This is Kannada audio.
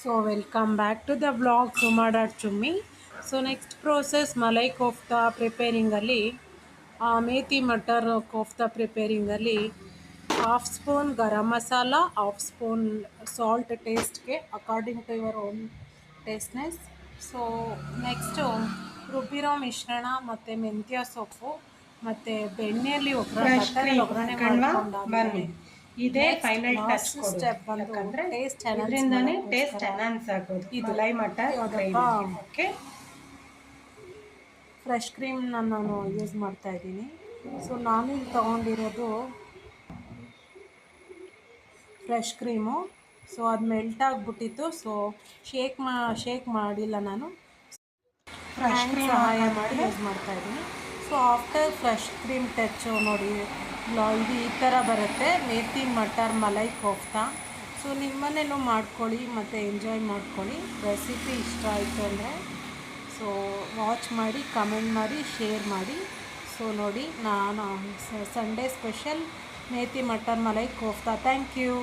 So welcome back to the vlog Chummi. So next process malai kofta preparing ಅಲ್ಲಿ ಮೇಥಿ ಮಟರ್ ಕೋಫ್ತಾ ಪ್ರಿಪೇರಿಂಗಲ್ಲಿ half spoon garam masala half spoon salt ಟೇಸ್ಟ್ಗೆ according to your own tastiness. So next ರುಬ್ಬಿರೋ ಮಿಶ್ರಣ ಮತ್ತು ಮೆಂತ್ಯ ಸೊಪ್ಪು ಮತ್ತು ಬೆಣ್ಣೆಯಲ್ಲಿ ಫ್ರೆಶ್ ಕ್ರೀಮ್ ಒಗ್ಗರಣೆ ಕಣ್ವಾ ಮಾಡ್ಕೊಂಡಾದ್ಮೇಲೆ ಬನ್ನಿ. ಇದೇ ಫೈನಲ್ ಟಚ್ ಲಾಸ್ಟ್ ಕೊಡೋದು. ಸ್ಟೆಪ್ ಬಂದು ಯಾಕಂದ್ರೆ ಟೇಸ್ಟ್ ಇದರಿಂದಾನೇ ಟೇಸ್ಟ್ ಎನ್ಹಾನ್ಸ್ ಆಗೋದು. ಇದು ಮಲೈ ಮಟರ್ ಯಾವುದಪ್ಪ ಗ್ರೇವಿ. ಓಕೆ, ಫ್ರೆಶ್ ಕ್ರೀಮ್ನ ನಾನು ಯೂಸ್ ಮಾಡ್ತಾ ಇದ್ದೀನಿ. ಸೊ ನಾನಿಲ್ಲಿ ತೊಗೊಂಡಿರೋದು ಫ್ರೆಶ್ ಕ್ರೀಮು. ಸೊ ಅದು ಮೆಲ್ಟ್ ಆಗಿಬಿಟ್ಟಿತ್ತು. ಸೊ ಶೇಕ್ ಮಾಡಿಲ್ಲ, ನಾನು ಫ್ರೆಶ್ ಹ್ಯಾಂಡ್ ಕ್ರೀಮ್ ಸಹಾಯ ಮಾಡಿ ಹಾಕಿದ್ರೆ ಯೂಸ್ ಮಾಡ್ತಾ ಇದ್ದೀನಿ. So after fresh cream touch ನೋಡಿ, ಇದು ಈ ಥರ ಬರುತ್ತೆ ಮೇಥಿ ಮಟರ್ ಮಲೈ ಕೋಫ್ತಾ. ಸೊ ನಿಮ್ಮನೇಲೂ ಮಾಡ್ಕೊಳ್ಳಿ ಮತ್ತು ಎಂಜಾಯ್ ಮಾಡ್ಕೊಳ್ಳಿ. ರೆಸಿಪಿ ಇಷ್ಟ ಆಯಿತು ಅಂದರೆ ಸೊ ವಾಚ್ ಮಾಡಿ, ಕಮೆಂಟ್ ಮಾಡಿ, ಶೇರ್ ಮಾಡಿ. ಸೊ ನೋಡಿ, ನಾನು Sunday special methi matar malai kofta. Thank you.